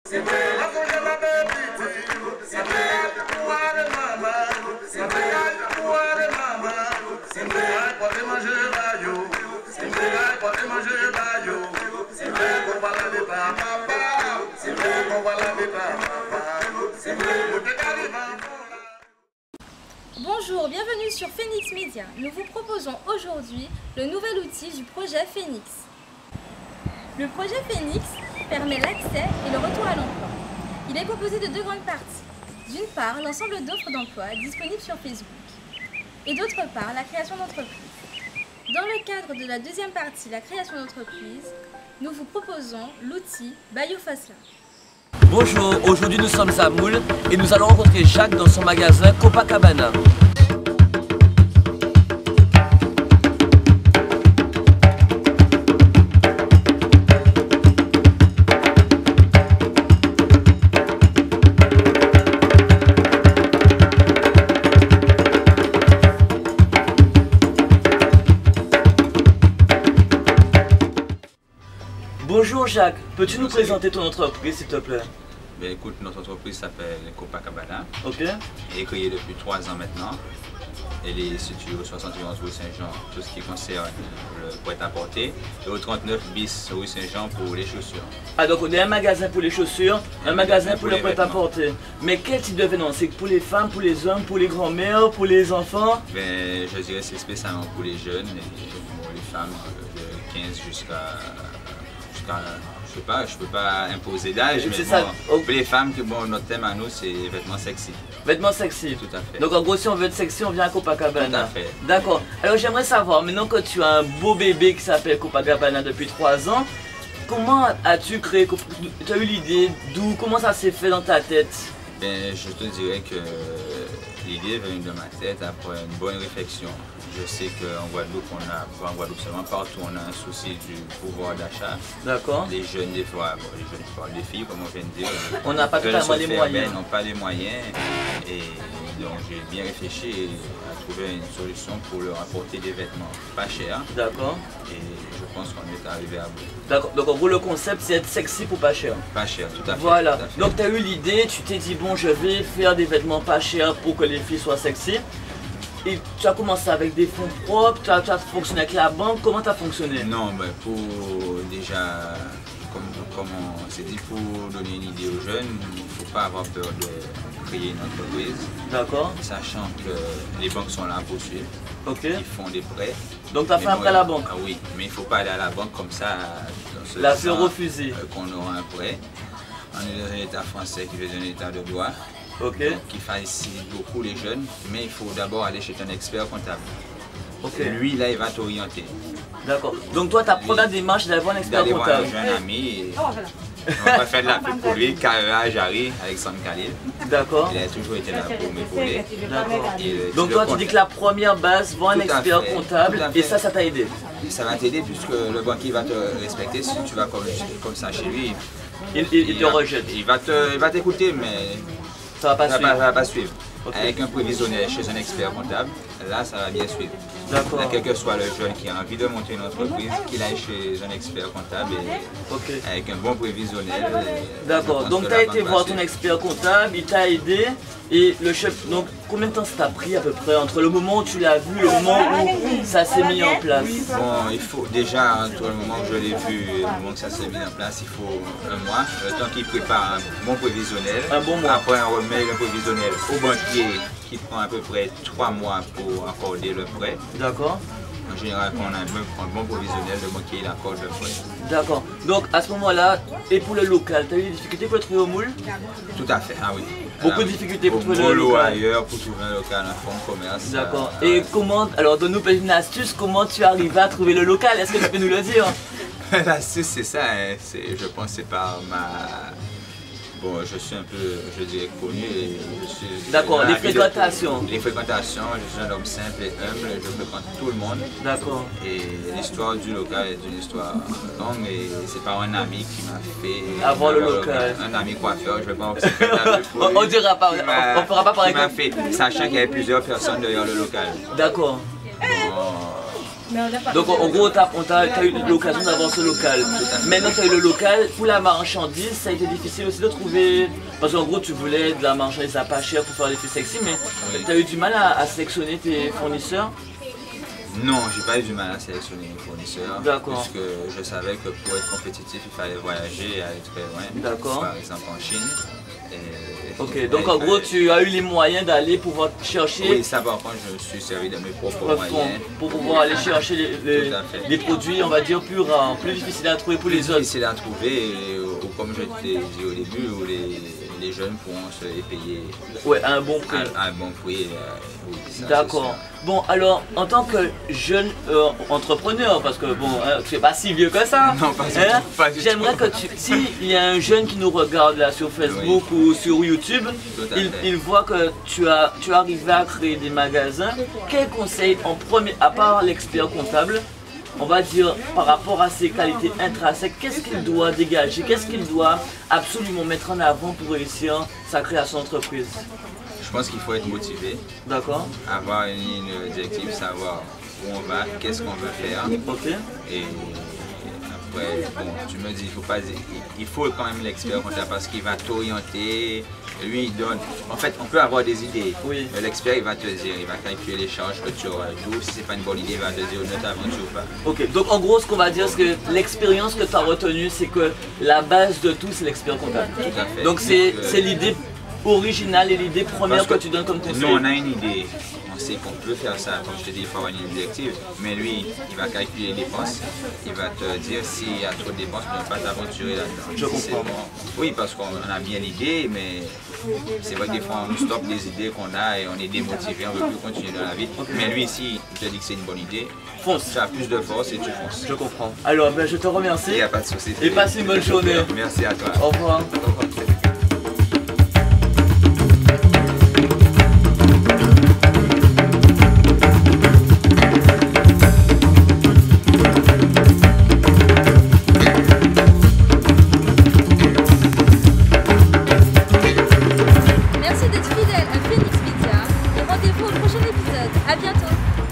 Bonjour, bienvenue sur Phoenix Media. Nous vous proposons aujourd'hui le nouvel outil du projet Phoenix. Le projet Phoenix permet l'accès et le retour à l'emploi. Il est composé de deux grandes parties. D'une part, l'ensemble d'offres d'emploi disponibles sur Facebook. Et d'autre part, la création d'entreprises. Dans le cadre de la deuxième partie, la création d'entreprises, nous vous proposons l'outil BioFasla. Bonjour, aujourd'hui nous sommes à Moule et nous allons rencontrer Jacques dans son magasin Copacabana. Bonjour Jacques, peux-tu nous présenter ton entreprise s'il te plaît? Ben écoute, notre entreprise s'appelle Copacabana. Ok. Elle est créée depuis 3 ans maintenant. Elle est située au 71 rue Saint-Jean, tout ce qui concerne le prêt-à-porter, et au 39 bis rue Saint-Jean pour les chaussures. Ah donc on est un magasin pour les chaussures, un magasin pour le les prêt-à-porter. Mais quel type de vêtements? C'est pour les femmes, pour les hommes, pour les grands-mères, pour les enfants? Ben, je dirais que c'est spécialement pour les jeunes et pour les femmes de 15 jusqu'à je peux pas imposer d'âge, mais c'est bon, ça. Pour les femmes, notre thème à nous c'est vêtements sexy. Vêtements sexy. Tout à fait. Donc en gros si on veut être sexy, on vient à Copacabana. Tout à fait. D'accord. Alors j'aimerais savoir, maintenant que tu as un beau bébé qui s'appelle Copacabana depuis 3 ans, comment as-tu créé, tu as eu l'idée, d'où, comment ça s'est fait dans ta tête? Ben, je te dirais que l'idée vient de ma tête après une bonne réflexion. Je sais qu'en Guadeloupe, pas en Guadeloupe seulement, partout on a un souci du pouvoir d'achat. D'accord. Les jeunes, des fois, les filles, comme on vient de dire, on n'a pas totalement les moyens. N'ont pas les moyens. Et donc j'ai bien réfléchi à trouver une solution pour leur apporter des vêtements pas chers. D'accord. Et je pense qu'on est arrivé à bout. D'accord. Donc en gros le concept c'est être sexy pour pas cher. Pas cher, tout à fait. Voilà. Tout à fait. Donc tu as eu l'idée, tu t'es dit bon je vais faire des vêtements pas chers pour que les filles soient sexy. Et tu as commencé avec des fonds propres, tu as fonctionné avec la banque, comment tu as fonctionné? Non, mais pour déjà, comme on s'est dit, pour donner une idée aux jeunes, il ne faut pas avoir peur de créer une entreprise. D'accord. Sachant que les banques sont là pour suivre. Ok. Ils font des prêts. Donc tu as fait un prêt à la banque? Ah oui, mais il ne faut pas aller à la banque comme ça. La faire refuser. Qu'on aura un prêt. On est dans un état français qui est un état de droit. Ok. Donc il facilite beaucoup les jeunes, mais il faut d'abord aller chez un expert comptable. Ok. Et lui, là, il va t'orienter. D'accord. Donc toi, ta première démarche d'avoir un expert comptable. J'ai un ami et on va faire de la pub pour lui, KEA Jarry, Alexandre Khalil. D'accord. Il a toujours été là pour m'épauler. D'accord. Donc toi, tu dis que la première base, voir un expert comptable et ça t'a aidé. Ça va t'aider puisque le banquier va te respecter si tu vas comme ça chez lui. Il te rejette. Il va t'écouter, mais ça va pas suivre. Okay. Avec un prévisionnel chez un expert comptable, là ça va bien suivre. D'accord. Quel que soit le jeune qui a envie de monter une entreprise, qu'il aille chez un expert comptable et avec un bon prévisionnel. D'accord, donc tu as été voir ton expert comptable, il t'a aidé et le chef, donc combien de temps ça t'a pris à peu près entre le moment où tu l'as vu et le moment où ça s'est mis en place? Bon, il faut déjà, entre le moment où je l'ai vu et le moment où ça s'est mis en place, il faut un mois, le temps qu'il prépare un bon prévisionnel. Un bon mois. Après on remet le prévisionnel au banquier qui prend à peu près 3 mois pour accorder le prêt. D'accord. En général, quand on a un bon provisionnel, le banquier il accorde le prêt. D'accord. Donc à ce moment-là, et pour le local, tu as eu des difficultés pour le trouver au Moule? Tout à fait, ah oui. Beaucoup de difficultés pour trouver le local. Ailleurs, pour trouver un local, un fonds de commerce. D'accord. Et comment, alors donne-nous peut-être une astuce, comment tu arrives à trouver le local? Est-ce que tu peux nous le dire? L'astuce c'est ça, hein. Je pense que c'est par ma... Bon, je suis un peu, je dirais, connu et je suis... D'accord, les fréquentations. Les fréquentations, je suis un homme simple et humble, je fréquente tout le monde. D'accord. Et l'histoire du local est une histoire longue et c'est par un ami qui m'a fait... Avoir le local. Un ami coiffeur, je ne vais pas en on dira pas, on ne fera pas par exemple. Qui m'a fait, sachant qu'il y avait plusieurs personnes derrière le local. D'accord. Bon, Donc en gros, t'as eu l'occasion d'avoir ce local. Maintenant tu as eu le local, pour la marchandise, ça a été difficile aussi de trouver. Parce qu'en gros, tu voulais de la marchandise à pas cher pour faire des filles sexy, mais tu as eu du mal à sélectionner tes fournisseurs. Non, j'ai pas eu du mal à sélectionner mes fournisseurs. D'accord. Parce que je savais que pour être compétitif, il fallait voyager et aller très loin. D'accord. Par exemple en Chine. Ok, donc en gros, tu as eu les moyens d'aller pouvoir chercher. Oui, ça par contre, je me suis servi de mes propres moyens. Pour pouvoir aller chercher les produits, on va dire, plus rares, plus difficiles à trouver pour les autres. Difficile à trouver, ou comme je t'ai dit au début, où les jeunes pourront se les payer ouais, à un bon prix. À un bon prix, oui, d'accord. Bon, alors, en tant que jeune entrepreneur, parce que bon, tu n'es pas si vieux que ça, non, pas du tout. J'aimerais que s'il y a un jeune qui nous regarde là sur Facebook ou sur YouTube, il voit que tu es arrivé à créer des magasins, quels conseils en premier, à part l'expert comptable, on va dire par rapport à ses qualités intrinsèques, qu'est-ce qu'il doit dégager, qu'est-ce qu'il doit absolument mettre en avant pour réussir sa création d'entreprise? Je pense qu'il faut être motivé. D'accord. Avoir une ligne directive, savoir où on va, qu'est-ce qu'on veut faire. Ok. Et après, bon, tu me dis, il faut quand même l'expert comptable parce qu'il va t'orienter. Lui, il donne. En fait, on peut avoir des idées. Oui. Mais l'expert, il va te dire, il va calculer les charges que tu auras. Si c'est pas une bonne idée, il va te dire, ne t'aventure pas. Ok, donc en gros, ce qu'on va dire, c'est que l'expérience que tu as retenue, c'est que la base de tout, c'est l'expert comptable. Tout à fait. Donc c'est l'idée originale et l'idée première que tu donnes comme conseil. Nous, on a une idée. On sait qu'on peut faire ça, comme je te dis, il faut avoir une ligne directive, mais lui, il va calculer les dépenses, il va te dire s'il y a trop de dépenses, de ne pas t'aventurer là-dedans. Je comprends. Bon. Oui, parce qu'on a bien l'idée, mais c'est vrai que des fois on nous stoppe des idées qu'on a et on est démotivé, on ne veut plus continuer dans la vie. Mais lui, ici, il te dit que c'est une bonne idée, fonce. Tu as plus de force et tu fonces. Je comprends. Alors, ben, je te remercie. Il n'y a pas de souci. Et passe une bonne journée. Merci à toi. Au revoir. Merci d'être fidèle à Phoenix Media et rendez-vous au prochain épisode. À bientôt.